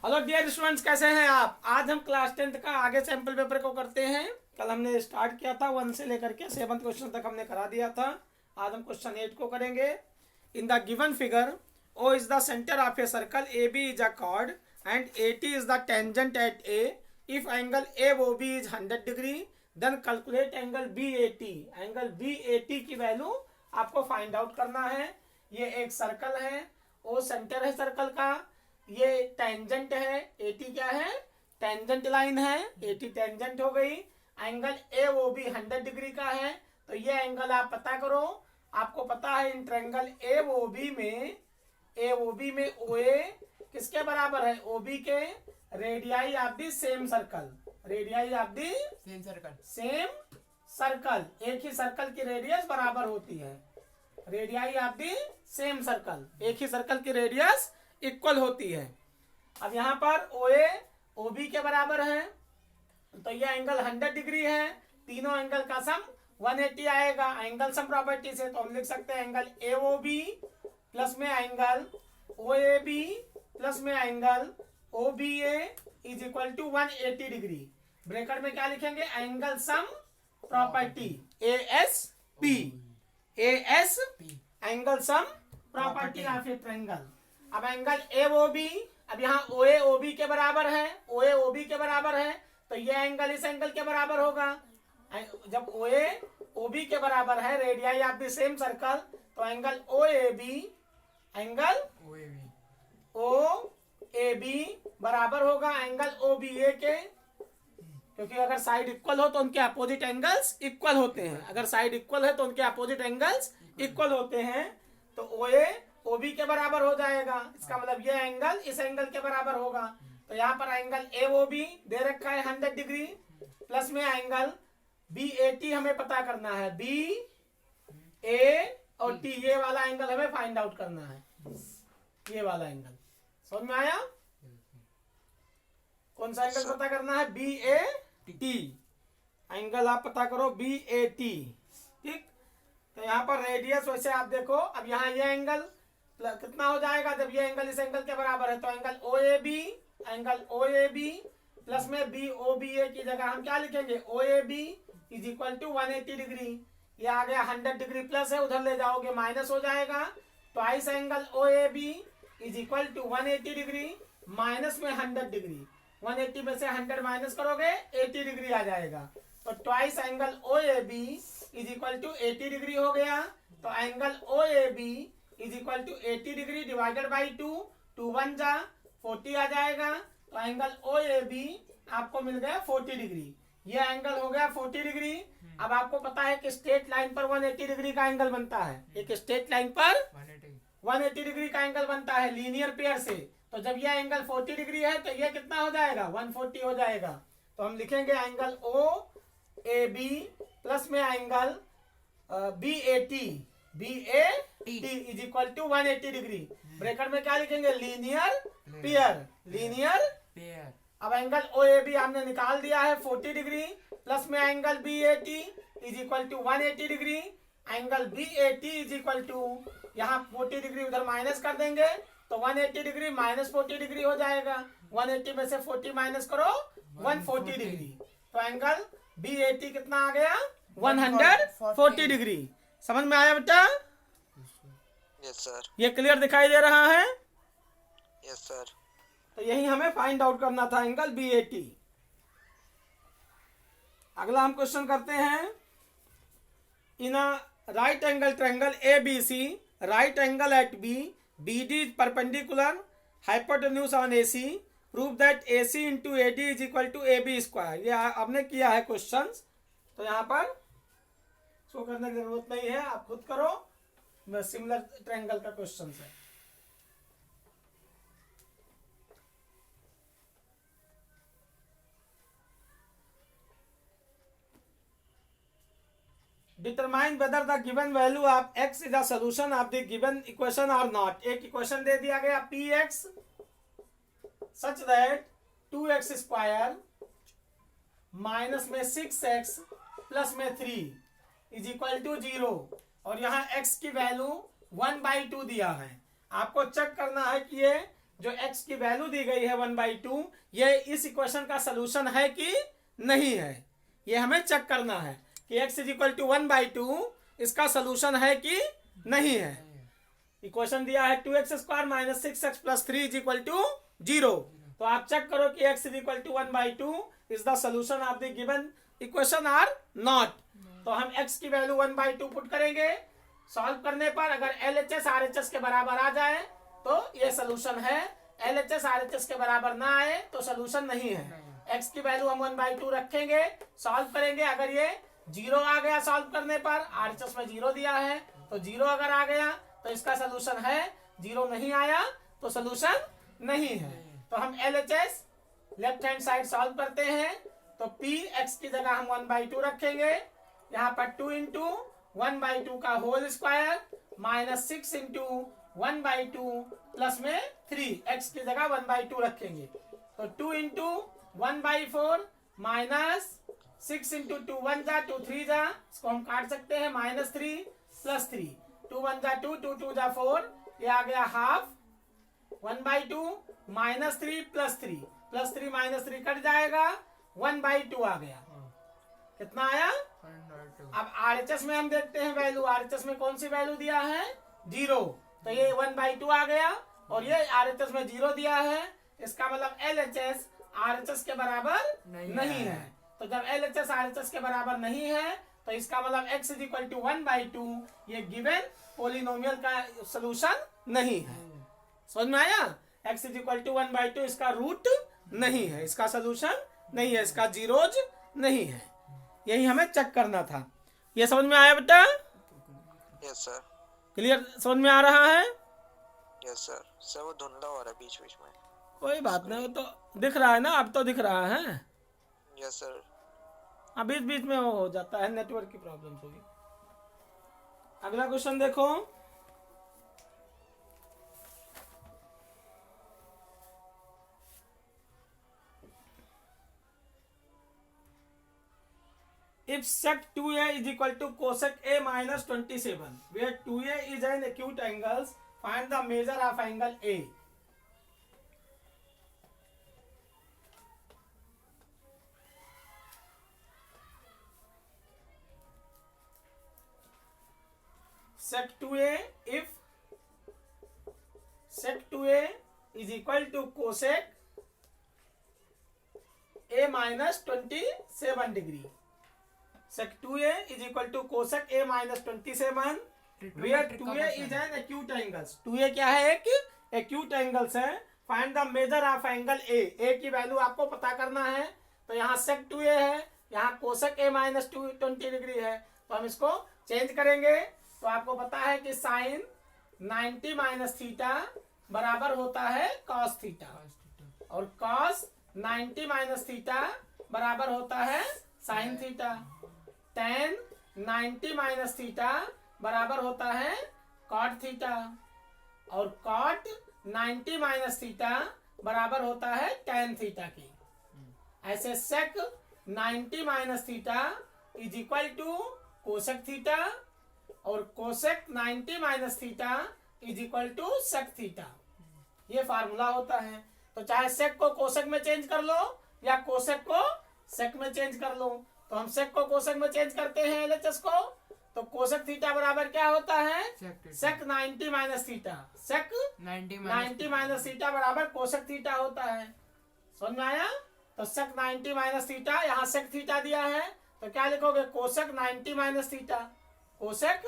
Hello dear students, कैसे हैं आप। आज हम क्लास 10th का आगे सैंपल पेपर को करते हैं। कल हमने स्टार्ट किया था 1 से लेकर के 7th क्वेश्चन तक हमने करा दिया था। आज हम क्वेश्चन 8 को करेंगे। In the given figure O is the centre of a circle, AB is a chord and AT is the tangent at A. If angle AOB is 100 degree then calculate angle BAT. Angle BAT की value आपको find out करना है। ये एक circle है, O centre है circle का, ये टेंजेंट है, AT क्या है, टेंजेंट लाइन है, AT टेंजेंट हो गई। एंगल AOB 100 डिग्री का है, तो ये एंगल आप पता करो। आपको पता है इन ट्रायंगल AOB में OA किसके बराबर है, OB के radii of the same circle. Radii of the same circle, एक ही सर्कल की रेडियस बराबर होती है। Radii of the same circle, एक ही सर्कल की रेडियस इक्वल होती है। अब यहाँ पर OA OB के बराबर है, तो ये एंगल 100 डिग्री है। तीनों एंगल का सम 180 आएगा एंगल सम प्रॉपर्टी से। तो हम लिख सकते हैं एंगल AOB प्लस में एंगल OAB प्लस में angle OBA is equal to 180 degree. Bracket में क्या लिखेंगे, angle sum property ASP angle sum property of a triangle. अब एंगल AOB, अब यहाँ OA OB के बराबर है, OA OB के बराबर है, तो ये एंगल इस एंगल के बराबर होगा। जब OA OB के बराबर है, radii of the same circle, तो एंगल OAB बराबर होगा एंगल OBA के, क्योंकि अगर साइड इक्वल हो तो उनके अपोजिट एंगल्स इक्वल होते हैं। अगर साइड इक्वल है तो उनके अपोजिट एंगल्स इक्वल होते हैं। तो OA OB के बराबर हो जाएगा, इसका मतलब ये एंगल इस एंगल के बराबर होगा। तो यहाँ पर एंगल AOB दे रखा है 100 डिग्री प्लस में एंगल BAT हमें पता करना है। BA और T, ये वाला एंगल हमें फाइंड आउट करना है। ये वाला एंगल समझ में आया। कौन सा एंगल पता करना है, BAT एंगल आप पता करो, BAT। ठीक, तो यहाँ पर रेडियस वैसे आप देखो। अब यहाँ ये एंगल कितना हो जाएगा, जब ये एंगल इस एंगल के बराबर है, तो एंगल OAB प्लस में BOBA की जगह हम क्या लिखेंगे, OAB is equal to 180 degree. ये आ गया 100 डिग्री प्लस है, उधर ले जाओगे माइनस हो जाएगा। Twice angle OAB is equal to 180 degree minus में 100 डिग्री। 180 में से 100 माइनस करोगे 80 डिग्री आ जाएगा। तो twice angle OAB is equal to 80 degree हो गया। तो angle OAB is equal to 80 degree divided by 2, 2 1 जा 40 आ जाएगा। तो एंगल OAB आपको मिल गया 40 डिग्री। ये एंगल हो गया 40 डिग्री। अब आपको पता है कि स्ट्रेट लाइन पर 180 डिग्री का एंगल बनता है। एक स्ट्रेट लाइन पर 180 डिग्री का एंगल बनता है लीनियर पेयर से। तो जब ये एंगल 40 डिग्री है तो ये कितना हो जाएगा, 140 हो जाएगा। तो हम लिखेंगे एंगल OAB प्लस में angle BAT is equal to 180 degree. Bracket में क्या लिखेंगे, लीनियर पेयर। अब एंगल OAB हमने निकाल दिया है 40 डिग्री प्लस में angle BAT is equal to 180 degree. Angle BAT is equal to, यहाँ 40 डिग्री उधर माइनस कर देंगे तो 180 डिग्री माइनस 40 डिग्री हो जाएगा। 180 में से 40 माइनस करो 140 डिग्री। तो एंगल BAT कितना आ गया, 140 डिग्री। समझ में आया बेटा? Yes sir. ये क्लियर दिखाई दे रहा है? Yes sir. तो यही हमें फाइंड आउट करना था एंगल BAT। अगला हम क्वेश्चन करते हैं। In right angle triangle ABC, right angle at B, BD is perpendicular, hypotenuse on AC, prove that AC into AD is equal to AB square। ये आपने किया है क्वेश्चंस, तो यहाँ पर शो करने की जरूरत नहीं है, आप खुद करो। सिमिलर ट्रायंगल का क्वेश्चन है। Determine whether the given value of x is the solution of the given equation और नॉट। एक इक्वेशन दे दिया गया px such that 2x square minus में 6x प्लस में 3 इज इक्वल टू 0, और यहाँ x की वैल्यू 1/2 दिया है। आपको चेक करना है कि ये जो x की वैल्यू दी गई है 1/2, ये इस इक्वेशन का सोल्यूशन है कि नहीं है, ये हमें चेक करना है कि x इज इक्वल टू 1/2 इसका सोल्यूशन है कि नहीं है। इक्वेशन दिया है 2x² minus 6x plus 3 is equal to 0। तो आप चेक करो कि x is equal to 1/2 is the solution of the given equation or not. तो हम x की वैल्यू 1/2 पुट करेंगे। सॉल्व करने पर अगर LHS RHS के बराबर आ जाए तो ये सोल्यूशन है, LHS RHS के बराबर ना आए तो सोल्यूशन नहीं है। x की वैल्यू हम 1/2 रखेंगे, सॉल्व करेंगे। अगर ये 0 आ गया सॉल्व करने पर, RHS में 0 दिया है तो 0 अगर आ गया तो इसका सोल्यूशन है, 0 नहीं आया तो सोल्यूशन नहीं है। तो हम LHS left hand side solve करते हैं। तो p x की जगह हम 1/2 रखेंगे, यहाँ पर 2 इंटू 1/2 का whole square minus 6 into 1/2 plus में 3, x की जगह 1/2 रखेंगे। तो 2 इंटू 1/4 माइनस 6 इंटू 2 1 जा 2 3 जा, इसको हम काट सकते हैं, माइनस 3 प्लस 3, 2 1 जा 2 2 2 जा 4, ये आ गया half. 1/2 minus 3 plus 3 minus 3 cut जाएगा, 1/2 आ गया। कितना आया? अब RHS में हम देखते हैं वैल्यू, RHS में कौन सी वैल्यू दिया है? 0। तो ये 1/2 आ गया और ये RHS में 0 दिया है, इसका मतलब LHS RHS के बराबर नहीं है। तो जब LHS RHS के बराबर नहीं है तो इसका मतलब x इज इक्वल टू 1/2 ये गिवन पोलिनोमियल का सोल्यूशन नहीं है। समझ में आया? x इज इक्वल टू 1/2 इसका रूट नहीं है, इसका सोल्यूशन नहीं है, इसका जीरोज नहीं है। यही हमें चेक करना था। ये समझ में आया बेटा? Yes sir. क्लियर समझ में आ रहा है? Yes sir. सर वो धुंधला हो रहा है बीच बीच में। कोई बात नहीं, वो तो दिख रहा है ना, अब तो दिख रहा है। Yes sir. अब बीच बीच में वो हो जाता है, नेटवर्क की प्रॉब्लम होगी। अगला क्वेश्चन देखो। If sec 2a is equal to cosec a minus 27, where 2a is an acute angle, find the measure of angle A. Sec 2a, if sec 2a is equal to cosec a minus 27 degree. Sec 2a is equal to cosec a minus 27, where 2a is an acute angle. 2a क्या है? एक acute angles है। Find the measure of angle A. A की value आपको पता करना है। तो यहाँ sec 2a है, यहाँ cosec a minus 20 डिग्री है, तो हम इसको चेंज करेंगे। तो आपको पता है कि साइन 90 माइनस थीटा बराबर होता है cos थीटा, और cos 90 माइनस थीटा बराबर होता है sine theta. tan 90 minus theta बराबर होता है cot थीटा, और cot 90 माइनस थीटा बराबर होता है tan थीटा की। ऐसे sec 90 minus theta is equal to cosec theta, और cosec 90 minus theta is equal to sec theta. ये फार्मूला होता है। तो चाहे sec को कोसेक में चेंज कर लो या कोसेक को sec में चेंज कर लो। तो हम sec को कोसेक में चेंज करते हैं LHS को, तो कोसेक थीटा बराबर क्या होता है? sec 90 minus theta. sec 90 minus theta बराबर कोसेक थीटा होता है। समझ में आया? तो sec 90 माइनस थीटा, यहाँ sec थीटा दिया है तो क्या लिखोगे? Cosec 90 minus theta. Cosec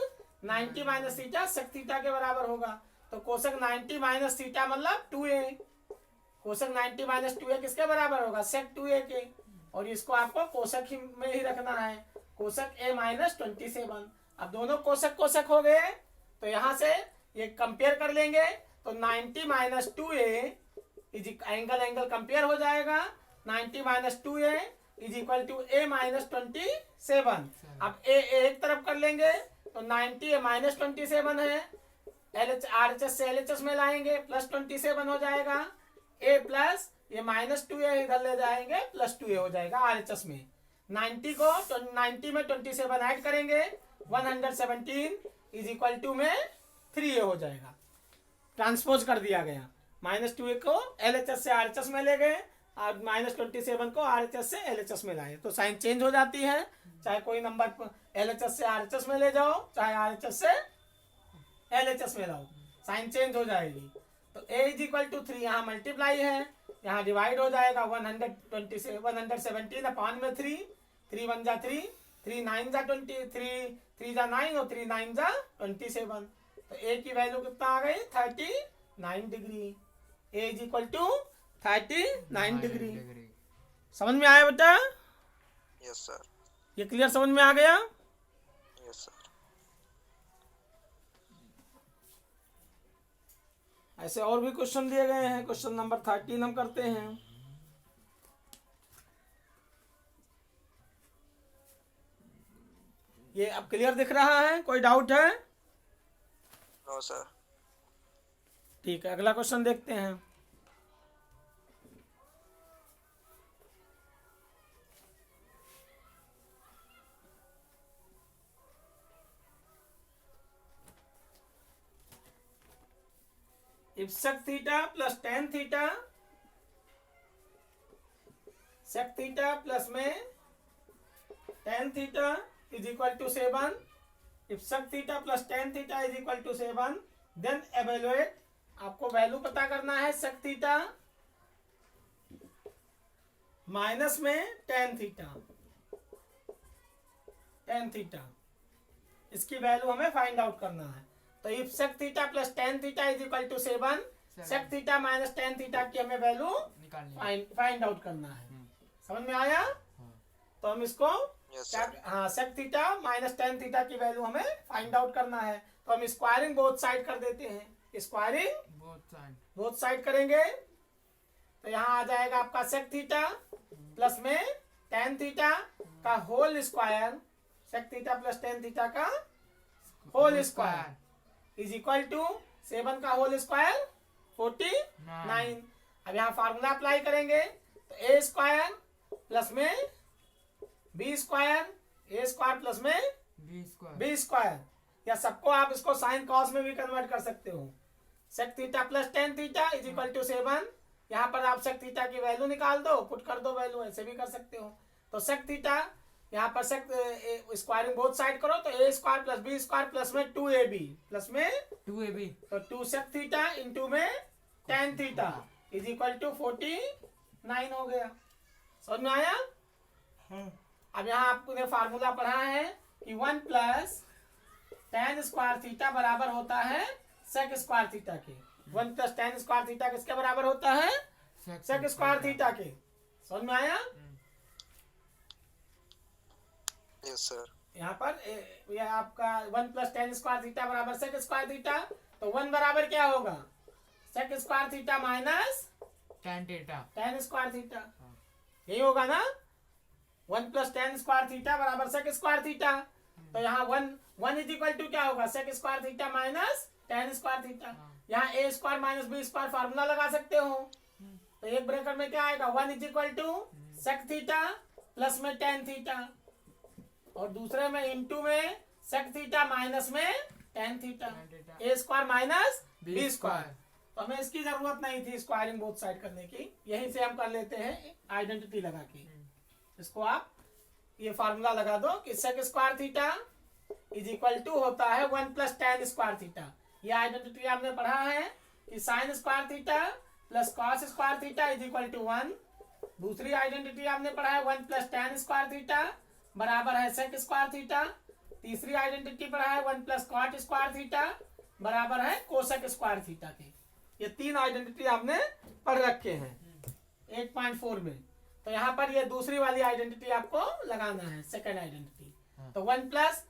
90 minus theta sec theta के बराबर होगा। तो कोसेक 90 माइनस थीटा मतलब 2a। कोसेक 90 माइनस 2a किसके बराबर होगा? sec 2a के। और इसको आपको कोसेक में ही रखना है, कोसेक a माइनस 27। अब दोनों कोसेक कोसेक हो गए तो यहाँ से ये कंपेयर कर लेंगे। तो 90 minus 2a is angle compare हो जाएगा। 90 minus 2a is equal to a minus 27। अब a एक तरफ कर लेंगे तो 90 माइनस 27 है, RHS से LHS में लाएंगे, प्लस 27 हो जाएगा। a प्लस ये माइनस 2a इधर ले जाएंगे, प्लस 2a हो जाएगा RHS में। 90 को 90 में 27 ऐड करेंगे, 117 इज इक्वल टू में 3a हो जाएगा। ट्रांसपोज कर दिया गया। -2 को LHS से RHS में ले गए और -27 को RHS से LHS में लाए, तो साइन चेंज हो जाती है। चाहे कोई नंबर LHS से RHS में ले जाओ, चाहे RHS से LHS में लाओ, साइन चेंज हो जाएगी। तो A = 3 यहाँ मल्टीप्लाई है, यहाँ डिवाइड हो जाएगा 117 अपॉन में 3, 3 1 जा 3, 3 9 जा 20, 3 जा 9 और 3 9 जा 27। तो A की वैल्यू कितना आ गई 39 डिग्री। A = 39 degree. समझ में आया बेटा? Yes sir. ये क्लियर समझ में आ गया? Yes sir. ऐसे और भी क्वेश्चन दिए गए हैं। क्वेश्चन नंबर 13 हम करते हैं। ये अब क्लियर दिख रहा है? कोई डाउट है? No sir. ठीक है, अगला क्वेश्चन देखते हैं। If sec theta plus tan theta, sec theta plus में tan theta is equal to 7. If sec theta plus tan theta is equal to 7, then evaluate. आपको वैल्यू पता करना है sec theta माइनस में tan theta, इसकी value हमें find out करना है। तो if sec theta plus tan theta is equal to 7, sec theta minus tan theta की हमें वैल्यू फाइंड आउट करना है। समझ में आया? तो हम इसको हाँ sec theta minus tan theta की वैल्यू हमें फाइंड आउट करना है। तो हम स्क्वायरिंग बोथ साइड कर देते हैं। स्क्वायरिंग बोथ साइड करेंगे तो यहाँ आ जाएगा आपका sec थीटा प्लस में tan थीटा का whole square, sec theta plus tan theta का whole square is equal to 7 का होल स्क्वायर 49। अब यहाँ फार्मूला अप्लाई करेंगे तो a स्क्वायर प्लस में b square, a square plus में b स्क्वायर, या सबको आप इसको साइन कॉस में भी कन्वर्ट कर सकते हो। sec theta plus tan theta is equal to 7। यहाँ पर आप sec थीटा की वैल्यू निकाल दो, पुट कर दो वैल्यू, ऐसे भी कर सकते हो। तो sec थीटा यहाँ पर स्क्वायरिंग बोथ साइड करो तो a square plus b square plus में 2ab प्लस में 2ab, तो 2 sec थीटा इंटू में tan theta is equal to 49 हो गया। समझ में आया? अब यहाँ आपने फार्मूला पढ़ा है कि 1 प्लस tan स्क्वायर थीटा बराबर होता है sec स्क्वायर थीटा के। 1 प्लस tan स्क्वायर थीटा किसके बराबर होता है? sec स्क्वायर थीटा के। समझ में आया? Yes sir. यहाँ पर ये आपका 1 प्लस tan स्क्वायर थीटा बराबर sec स्क्वायर थीटा, तो 1 बराबर क्या होगा? sec square theta minus tan square theta, यही होगा ना? 1 प्लस tan स्क्वायर थीटा बराबर sec स्क्वायर थीटा, तो यहाँ 1 इज इक्वल टू क्या होगा? sec square theta minus tan square theta. यहाँ a square minus b square formula लगा सकते हो। तो एक ब्रैकेट में क्या आएगा? 1 is equal to sec theta plus में tan थीटा, और दूसरे में इंटू में sec थीटा माइनस में tan theta, a square minus b square. तो हमें इसकी जरूरत नहीं थी स्क्वायरिंग बोथ साइड करने की, यहीं से हम कर लेते हैं आइडेंटिटी लगा के। इसको आप ये फार्मूला लगा दो कि sec square theta is equal to होता है 1 प्लस tan स्क्वायर थीटा। ये आइडेंटिटी आपने पढ़ा है कि sin square theta plus cos square theta is equal to 1। दूसरी आइडेंटिटी आपने पढ़ा है 1 प्लस tan स्क्वायर थीटा बराबर है sec स्क्वायर थीटा। तीसरी आइडेंटिटी पढ़ा है 1 प्लस cot स्क्वायर थीटा बराबर है कोसेक स्क्वायर थीटा के। ये 3 आइडेंटिटी आपने पढ़ रखे हैं 8.4 में। तो यहाँ पर ये दूसरी वाली आइडेंटिटी आपको लगाना है, सेकंड आइडेंटिटी। तो 1 प्लस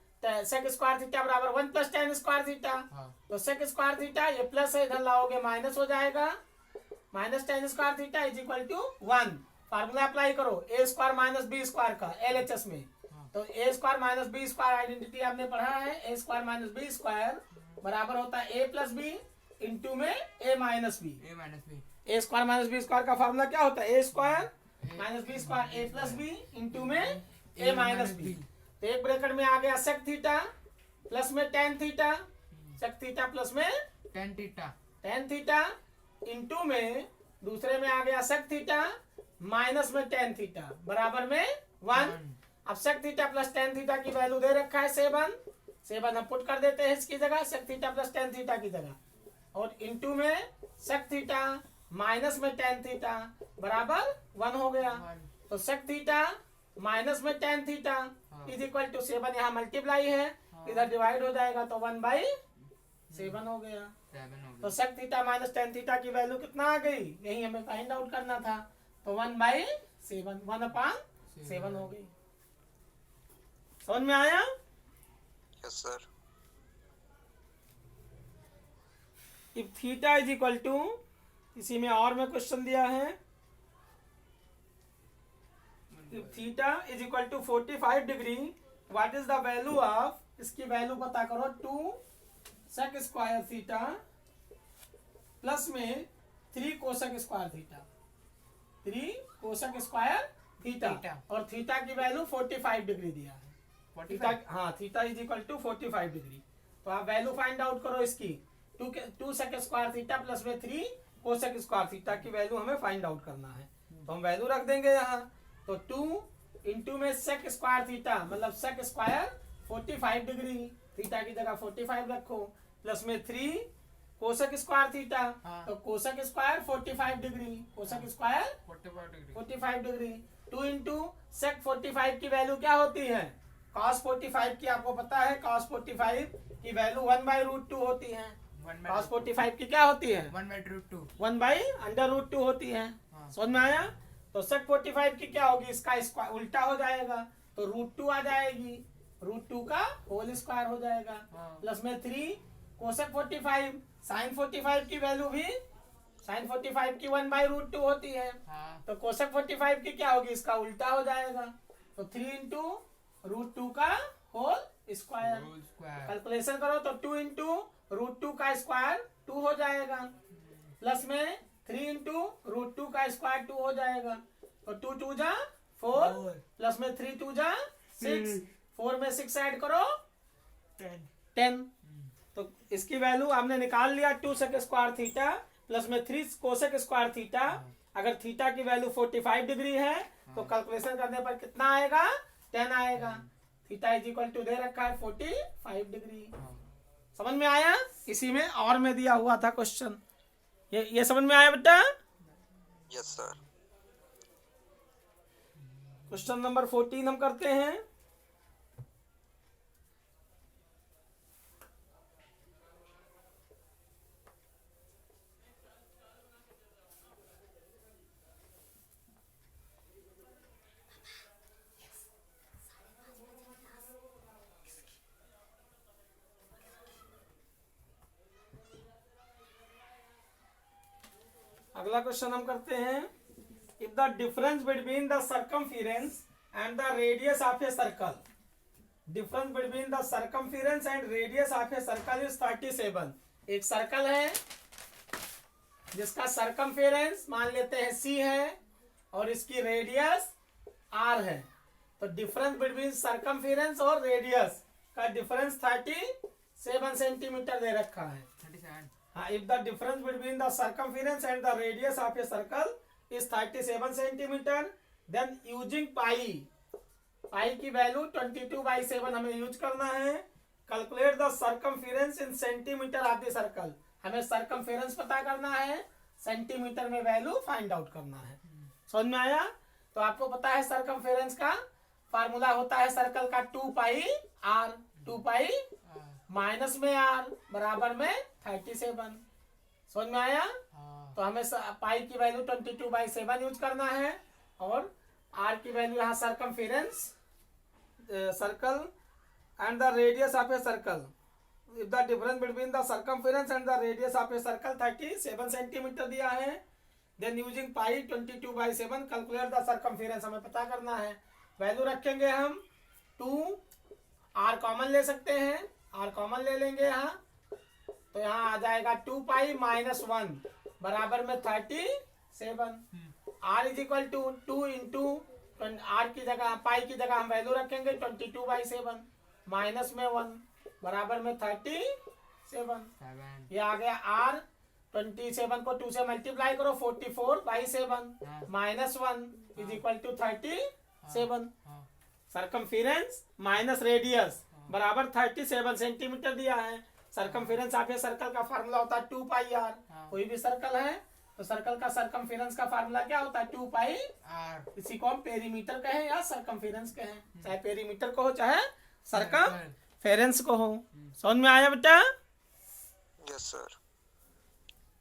sec स्क्वायर थीटा बराबर 1 प्लस tan स्क्वायर थीटा, तो sec स्क्वायर थीटा ये प्लस है, इधर लाओगे माइनस हो जाएगा, minus tan square theta is equal to 1। Formula apply करो a square minus b square का LHS में। तो a square minus b square identity आपने पढ़ा है, a square minus b square बराबर होता है a प्लस बी इंटू में a minus b. a square minus b square का फार्मूला क्या होता है? a square minus b square a plus b into में a माइनस बी। तो एक ब्रैकेट में आ गया sec थीटा प्लस में tan theta, sec theta plus में tan थीटा इंटू में दूसरे में आ गया सेक थीटा माइनस में टेन थीटा बराबर में 1। अब sec theta plus tan theta की वैल्यू दे रखा है 7 हम पुट कर देते हैं इसकी जगह sec theta plus tan theta की जगह और इंटू में सेक थीटा माइनस में टेन थीटा बराबर 1 हो गया। तो सेक थीटा माइनस में tan theta is equal to 7 यहाँ मल्टीप्लाई है इधर डिवाइड हो जाएगा तो 1/7 हो गया। तो sec theta minus tan theta की वैल्यू कितना आ गई यही हमें फाइंड आउट करना था तो 1/7 1/7 हो गई। समझ में आया? Yes sir. If theta is equal to इसी में और में क्वेश्चन दिया है if theta is equal to 45 degree what is the value of इसकी वैल्यू पता करो 2 सेक स्क्वायर थीटा प्लस में 3 cosec square theta 3 cosec square theta और थीटा की वैल्यू 45 डिग्री दिया है। थीटा हाँ theta is equal to 45 degree. तो आप वैल्यू फाइंड आउट करो इसकी 2 सेक स्क्वायर थीटा प्लस में 3 कोसेक स्क्वायर थीटा की वैल्यू हमें फाइंड आउट करना है। तो हम वैल्यू रख देंगे यहाँ तो 2 इंटू में सेक स्क्वायर थीटा मतलब सेक स्क्वायर 45 डिग्री थीटा की जगह 45 रखो प्लस में 3 कोसेक स्क्वायर थीटा तो cosec square 45 degree cosec square 45 degree 2 into sec 45 की वैल्यू क्या होती है cos 45 की आपको पता है cos 45 की वैल्यू 1/√2 होती है। cos 45 की क्या होती है 1/√2 होती है। समझ में आया? तो sec 45 की क्या होगी इसका उल्टा हो जाएगा तो √2 आ जाएगी √2 का होल स्क्वायर हो जाएगा प्लस में 3 कोसेक 45 sin 45 की वैल्यू भी sin 45 की 1/√2 होती है तो कोसेक 45 की क्या होगी इसका उल्टा हो जाएगा तो 3 इंटू √2 का होल स्क्वायर कैलकुलेशन करो तो 2 इंटू √2 का स्क्वायर 2 हो जाएगा प्लस में 3 इंटू √2 का स्क्वायर 2 हो जाएगा तो 2 2 जा 4 प्लस में 3 2 जा 6 4 में 6 ऐड करो 10 तो इसकी वैल्यू हमने निकाल लिया 2 सेक स्क्वायर थीटा प्लस में 3 कोसेक स्क्वायर थीटा। अगर थीटा की वैल्यू 45 डिग्री है तो कैलकुलेशन करने पर कितना आएगा 10 आएगा। थीटा इज इक्वल टू दे रखा है 45 डिग्री। समझ में आया? इसी में और में दिया हुआ था क्वेश्चन ये समझ में आया बेटा? Yes sir. क्वेश्चन नंबर 14 हम करते हैं। अगला क्वेश्चन हम करते हैं if the difference between the circumference and the radius of a circle difference between the circumference and radius of a circle is 37। एक सर्कल है जिसका सर्कमफेरेंस मान लेते हैं c है और इसकी रेडियस r है। तो डिफरेंस बिटवीन सर्कमफेरेंस और रेडियस का डिफरेंस 37 सेंटीमीटर दे रखा है। if the difference between the circumference and the radius of a circle is 37 centimeter then using pi की वैल्यू 22/7 हमें यूज करना है। Calculate the circumference in centimetre of the circle हमें circumference पता करना है सेंटीमीटर में वैल्यू फाइंड आउट करना है। समझ में आया? तो आपको पता है सर्कमफेरेंस का फार्मूला होता है सर्कल का 2πr 2π माइनस में r बराबर में 37। समझ में आया? तो हमें पाई की वैल्यू 22/7 यूज करना है और r की वैल्यू यहाँ circumference circle and the radius of a circle if the difference between the circumference and the radius of a circle 37 centimetre दिया है then using pi 22/7 calculate the circumference हमें पता करना है। वैल्यू रखेंगे हम 2 r कॉमन ले सकते हैं r कॉमन ले लेंगे यहाँ तो यहाँ आ जाएगा 2π - 1 बराबर में 37। r is equal to 2 into r की जगह पाई की जगह हम वैल्यू रखेंगे 22/7 माइनस में 1 बराबर में 37। ये आ गया r 27 को 2 से मल्टीप्लाई करो, 44/7 minus 1 is equal to 37। Circumference minus radius बराबर 37 सेंटीमीटर दिया है। सरकमफेरेंस आपके सर्कल का फार्मूला होता है 2πr। कोई भी सर्कल है तो सर्कल का सरकमफेरेंस का फार्मूला क्या होता है 2πr। इसी को हम पेरीमीटर कहें या सरकमफेरेंस कहें, चाहे पेरीमीटर को हो चाहे सरकमफेरेंस को हो। समझ में आया बेटा? Yes sir.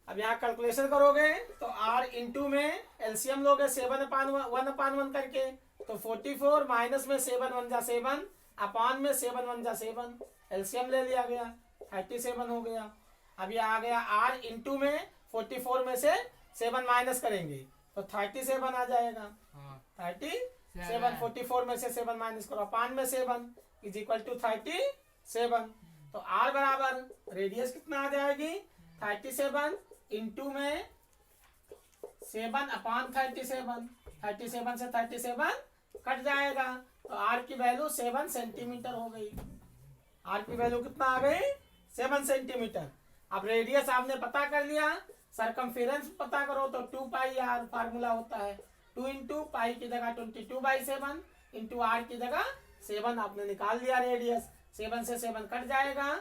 अब यहाँ कैलकुलेशन करोगे तो r इंटू में एलसीएम लोगे 7/1 करके, तो 44 माइनस में 7 1 जा 7 अपान में 7 1 जा 7, एलसीएम ले लिया गया 37 हो गया। अब ये आ गया r इंटू में 44 में से 7 माइनस करेंगे तो 37 आ जाएगा। 37 44 में से 7 माइनस करो, अपान में 7 इज इक्वल टू 37। तो r बराबर रेडियस कितना आ जाएगी 37 इंटू में 7 अपान 37 से 37 कट जाएगा तो r की वैल्यू 7 सेंटीमीटर हो गई। r की वैल्यू कितना आ गई 7 सेंटीमीटर। अब रेडियस आपने पता कर लिया, सरकमफेरेंस पता करो तो 2πr फार्मूला होता है। 2 इंटू पाई की जगह 22/7 इंटू r की जगह 7 आपने निकाल दिया रेडियस। 7 से 7 कट जाएगा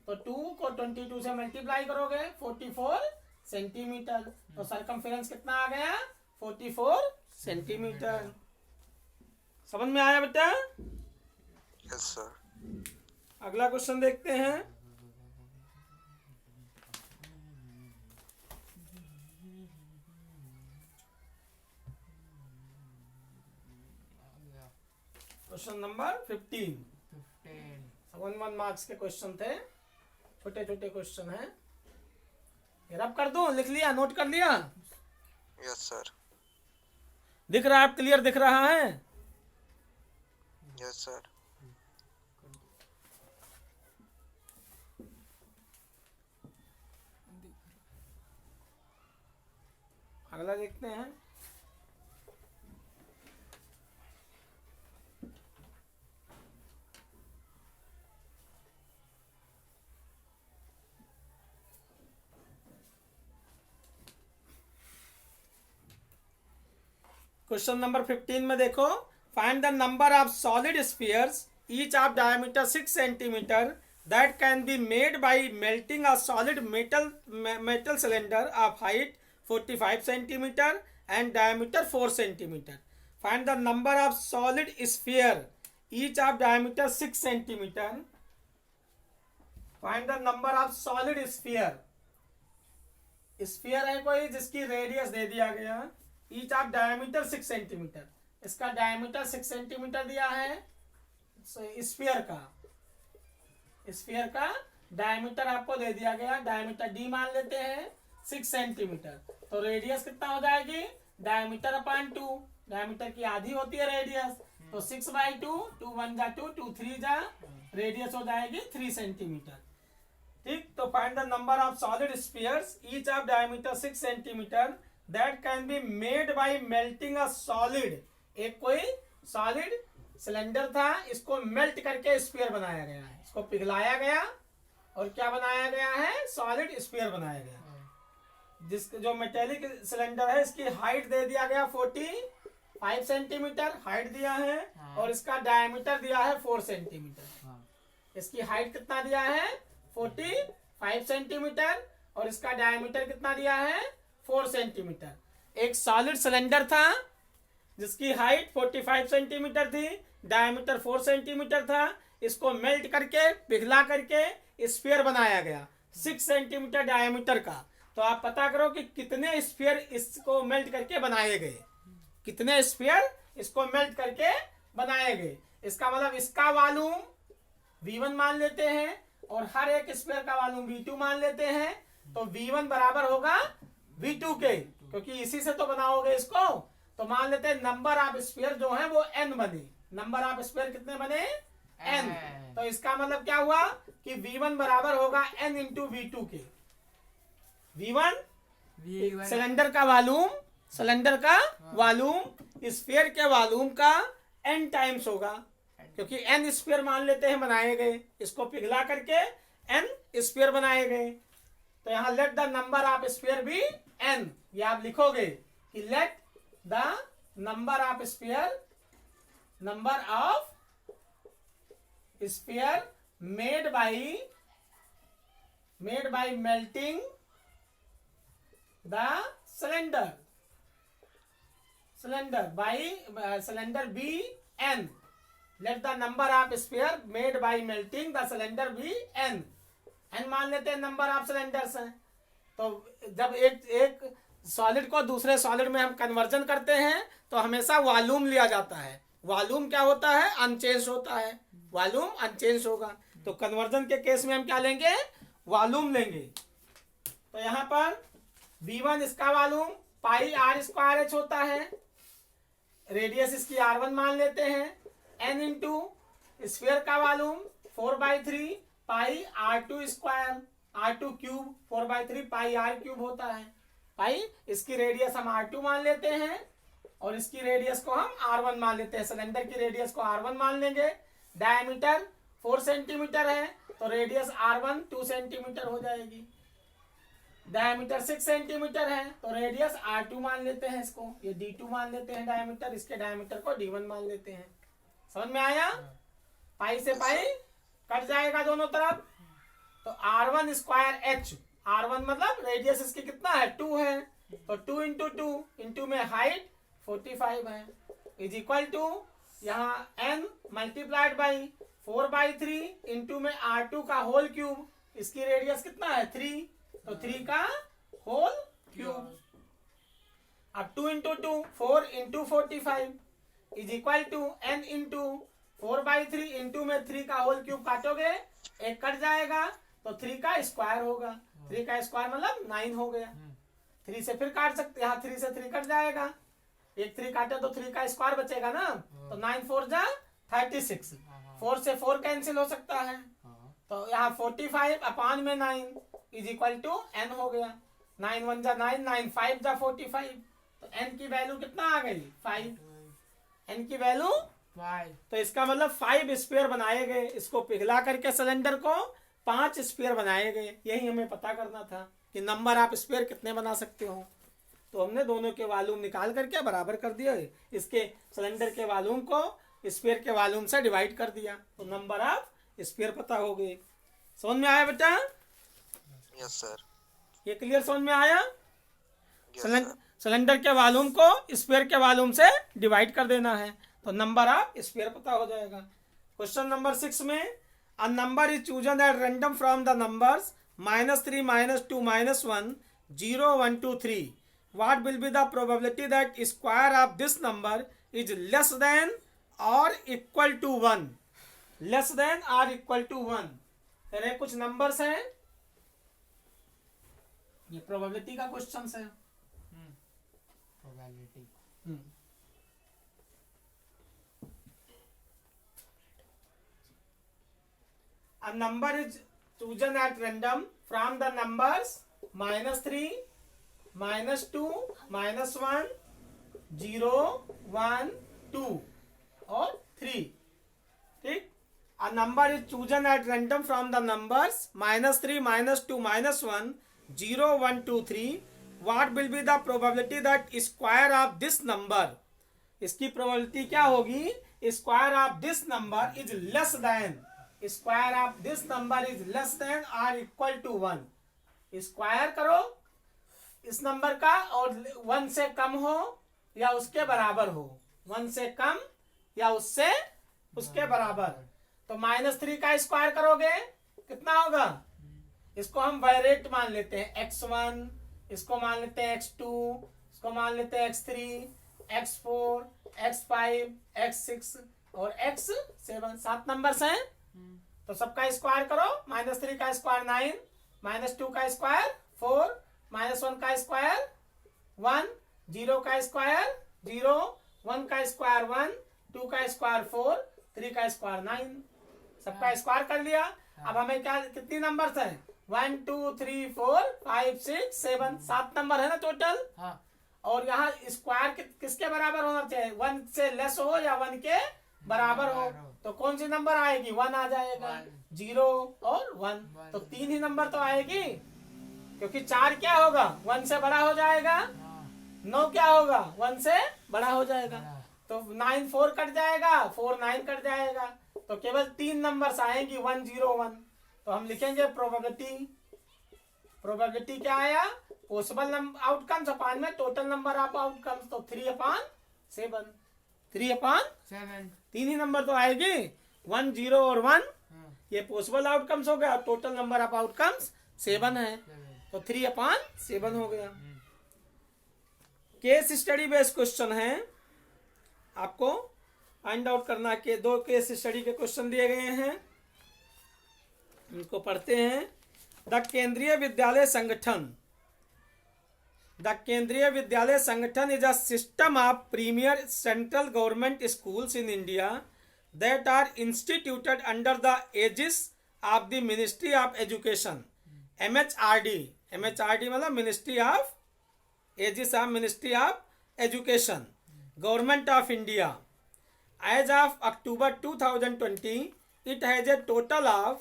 तो 2 को 22 से मल्टीप्लाई करोगे 44 सेंटीमीटर। तो सरकमफेरेंस कितना आ गया 44 सेंटीमीटर। समझ में आया बेटा? Yes sir. अगला क्वेश्चन देखते हैं। क्वेश्चन नंबर 15 1 मार्क्स के क्वेश्चन थे, छोटे छोटे क्वेश्चन हैं। रब कर दूं, लिख लिया, नोट कर लिया? Yes sir. दिख रहा है, आप क्लियर दिख रहा है? Yes sir. अगला देखते हैं। क्वेश्चन नंबर 15 में देखो, find the number of solid spheres each of diameter 6 centimetre that can be made by melting a solid metal cylinder of height 45 centimetre and diameter 4 centimetre. Find the number of solid sphere each of diameter 6 centimetre. Find the number of solid sphere. Sphere है कोई जिसकी radius दे दिया गया, each of diameter 6 centimetre. इसका diameter 6 centimetre दिया है। Sphere का diameter आपको दे दिया गया, डायमीटर डी मान लेते हैं 6 सेंटीमीटर। तो रेडियस कितना हो जाएगी डायमीटर अपान 2, डायमीटर की आधी होती है रेडियस, तो 6/2 2 1 जा 2 2 3 जा, रेडियस हो जाएगी 3 सेंटीमीटर। ठीक, तो find the number of solid spheres each of diameter 6 centimetre that can be made by melting a solid. एक कोई सॉलिड सिलेंडर था, इसको मेल्ट करके स्फीयर बनाया गया है, इसको पिघलाया गया और क्या बनाया गया है सॉलिड स्फीयर बनाया गया। जिस जो मेटेलिक सिलेंडर है इसकी हाइट दे दिया गया 45 सेंटीमीटर हाइट दिया है और इसका डायमीटर दिया है 4 सेंटीमीटर। इसकी हाइट कितना दिया है 45 सेंटीमीटर और इसका डायमीटर कितना दिया है 4 सेंटीमीटर। एक सॉलिड सिलेंडर था जिसकी हाइट 45 सेंटीमीटर थी, डायमीटर 4 सेंटीमीटर था, इसको मेल्ट करके पिघला करके स्फीयर बनाया गया 6 सेंटीमीटर डायमीटर का। तो आप पता करो कि कितने स्फीयर इसको मेल्ट करके बनाए गए, कितने स्फीयर इसको मेल्ट करके बनाए गए। इसका मतलब इसका वॉल्यूम V1 मान लेते हैं और हर एक स्फीयर का वॉल्यूम V2 मान लेते हैं। तो V1 बराबर होगा V2 के, क्योंकि इसी से तो बनाओगे इसको। तो मान लेते हैं नंबर ऑफ स्फीयर जो है वो n बने। नंबर ऑफ स्फीयर कितने बने n। तो इसका मतलब क्या हुआ कि V1 बराबर होगा n इंटू V2 के। V1 सिलेंडर का वॉल्यूम, सिलेंडर का वॉल्यूम स्फीयर के वॉल्यूम का n टाइम्स होगा, क्योंकि n स्फीयर मान लेते हैं बनाए गए, इसको पिघला करके n स्फीयर बनाए गए। तो यहाँ let the number of sphere be n, ये आप लिखोगे कि let the number of sphere, number of sphere made by melting the cylinder by cylinder be n. Let the number of sphere made by melting the cylinder be n. n मान लेते हैं number of cylinders हैं। तो जब एक solid को दूसरे solid में हम कन्वर्जन करते हैं तो हमेशा वॉल्यूम लिया जाता है। वॉल्यूम क्या होता है? अनचेंज होता है, वॉल्यूम अनचेंज होगा। तो कन्वर्जन के केस में हम क्या लेंगे? वॉल्यूम लेंगे। तो यहाँ पर V1 इसका volume pi r square h होता है, रेडियस इसकी R1 मान लेते हैं, n इंटू स्फीयर का volume 4/3 pi R2 square, R2 cube 4/3 pi R cube होता है। पाई इसकी रेडियस हम R2 मान लेते हैं और इसकी रेडियस को हम R1 मान लेते हैं। सिलेंडर की रेडियस को R1 मान लेंगे। डायमीटर 4 सेंटीमीटर है तो रेडियस R1 2 सेंटीमीटर हो जाएगी। डायमीटर 6 सेंटीमीटर है तो रेडियस R2 मान लेते हैं, इसको ये D2 मान लेते हैं डायमीटर, इसके डायमीटर को D1 मान लेते हैं। समझ में आया? पाई से पाई कट जाएगा दोनों तरफ। तो R1 स्क्वायर H, R1 मतलब रेडियस इसकी कितना है? 2 है, तो 2 इंटू 2 इंटू में हाइट 45 है, इज इक्वल टू यहाँ n मल्टीप्लाइड बाई 4/3 इंटू में R2 का होल क्यूब, इसकी रेडियस कितना है? 3, तो 3 का होल क्यूब। अब 2 into 2 4 into 45 is equal to n into 4/3 into में 3 का होल क्यूब काटोगे एक कट जाएगा तो 3 का स्क्वायर होगा। 3 का स्क्वायर मतलब 9 हो गया। 3 से फिर काट सकते, यहाँ 3 से 3 कट जाएगा, एक 3 काटे तो 3 का स्क्वायर बचेगा ना, तो 9 4 जा 36, 4 से 4 कैंसिल हो सकता है, तो यहाँ 45 अपान में 9 इज इक्वल टू n हो गया। 9 1 जा 9, 9 5 जा 45, तो n की वैल्यू कितना आ गई? 5। n की वैल्यू 5। तो इसका मतलब 5 स्फीयर बनाए गए। इसको पिघला करके सिलेंडर को 5 स्फीयर बनाए गए। यही हमें पता करना था कि नंबर आप स्फीयर कितने बना सकते हो। तो हमने दोनों के वॉल्यूम निकाल करके बराबर कर दिया, इसके सिलेंडर के वॉल्यूम को स्फीयर के वॉल्यूम से डिवाइड कर दिया, तो नंबर ऑफ स्फीयर पता हो गए। समझ में आया बेटा? Yes sir. ये क्लियर समझ में आया? Yes sir. सिलेंडर के वॉल्यूम को स्फीयर के वॉल्यूम से डिवाइड कर देना है तो नंबर ऑफ स्फीयर पता हो जाएगा। क्वेश्चन नंबर 6 में a number is chosen at random from the numbers -3 -2 -1 0 1 2 3 what will be the probability that square of this number is less than or equal to 1? less than or equal to 1, यानी कुछ numbers हैं, ये probability का question है। Probability a number is chosen at random from the numbers -3 -2 -1 0 1 2 और 3। ठीक, a number is chosen at random from the numbers -3 -2 -1 0 1 2 3 what will be the probability that square of this number, इसकी probability क्या होगी? Square of this number is less than, square of this number is less than और equal to 1। Square करो इस number का और 1 से कम हो या उसके बराबर हो, 1 से कम या उससे उसके बराबर। तो -3 का स्क्वायर करोगे कितना होगा? इसको हम वेरिएट मान लेते हैं, x1, इसको मान लेते हैं x2, इसको मान लेते हैं x3, x4, x5, x6 और x7, 7 नंबर्स हैं। तो सबका स्क्वायर करो, -3 का स्क्वायर 9, -2 का स्क्वायर 4, -1 का स्क्वायर 1, 0 का स्क्वायर 0, 1 का स्क्वायर 1, 2 का स्क्वायर 4, 3 का स्क्वायर 9। सबका स्क्वायर कर लिया। अब हमें क्या, कितनी नंबर्स हैं? 1 2 3 4 5 6 7, 7 नंबर है ना टोटल। और यहाँ स्क्वायर किसके बराबर होना चाहिए? 1 से लेस हो या 1 के बराबर हो। तो कौन सी नंबर आएगी? 1 आ जाएगा, 0 और 1, तो 3 ही नंबर तो आएगी। क्योंकि 4 क्या होगा 1 से बड़ा हो जाएगा, 9 क्या होगा 1 से बड़ा हो जाएगा, तो 9 4 कट जाएगा, 4 9 कट जाएगा, तो केवल 3 नंबर्स आएंगी 1 0 1। तो हम लिखेंगे प्रोबेबिलिटी क्या आया, पॉसिबल आउटकम्स अपान में टोटल नंबर ऑफ आउटकम्स, तो 3/7 3/7 तीन ही नंबर तो आएगी 1 0 और 1, ये पॉसिबल आउटकम्स हो गया, टोटल नंबर ऑफ आउटकम्स 7 है, तो 3/7 हो गया। केस स्टडी बेस्ड क्वेश्चन है, आपको फाइंड आउट करना के 2 केस स्टडी के क्वेश्चन दिए गए हैं, इनको पढ़ते हैं। The Kendriya Vidyalaya Sangathan is a system of premier central government schools in India that are instituted under the aegis of the ministry of education, MHRD मतलब ministry of aegis of ministry of education, government of India. As of October 2020 it has a total of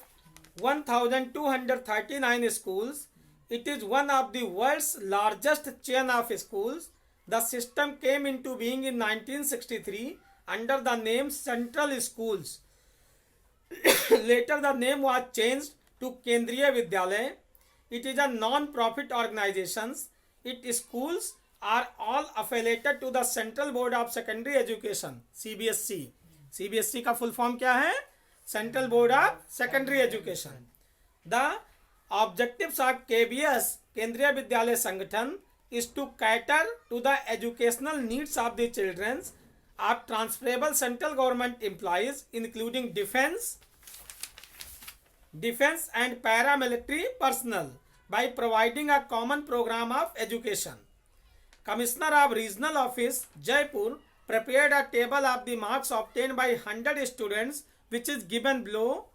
1239 schools. It is one of the world's largest chain of schools. The system came into being in 1963 under the name Central Schools. Later the name was changed to Kendriya Vidyalay. It is a non-profit organization. Its schools are all affiliated to the Central Board of Secondary Education, CBSE. CBSE का full form क्या है, central board of secondary education. The objectives of KBS Kendriya Vidyalaya Sangathan is to cater to the educational needs of the children of transferable central government employees including defence and paramilitary personnel by providing a common program of education. Commissioner of Regional Office Jaipur prepared a table of the marks obtained by 100 students which is given below.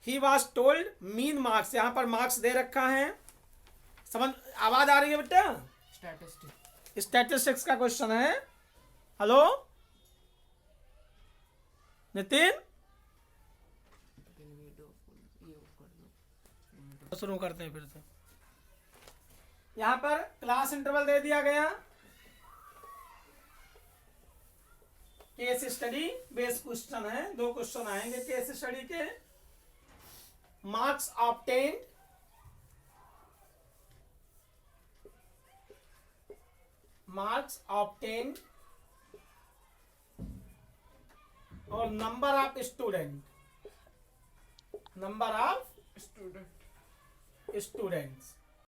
He was told mean marks, यहाँ पर marks दे रखा है, समझ आवाज आ रही है बेटा? Statistics का क्वेश्चन है। हेलो नितिन, शुरू करते हैं फिर से। यहाँ पर क्लास इंटरवल दे दिया गया, केस स्टडी बेस्ड क्वेश्चन है, 2 क्वेश्चन आएंगे केस स्टडी के। मार्क्स ऑब्टेन्ड और नंबर ऑफ स्टूडेंट्स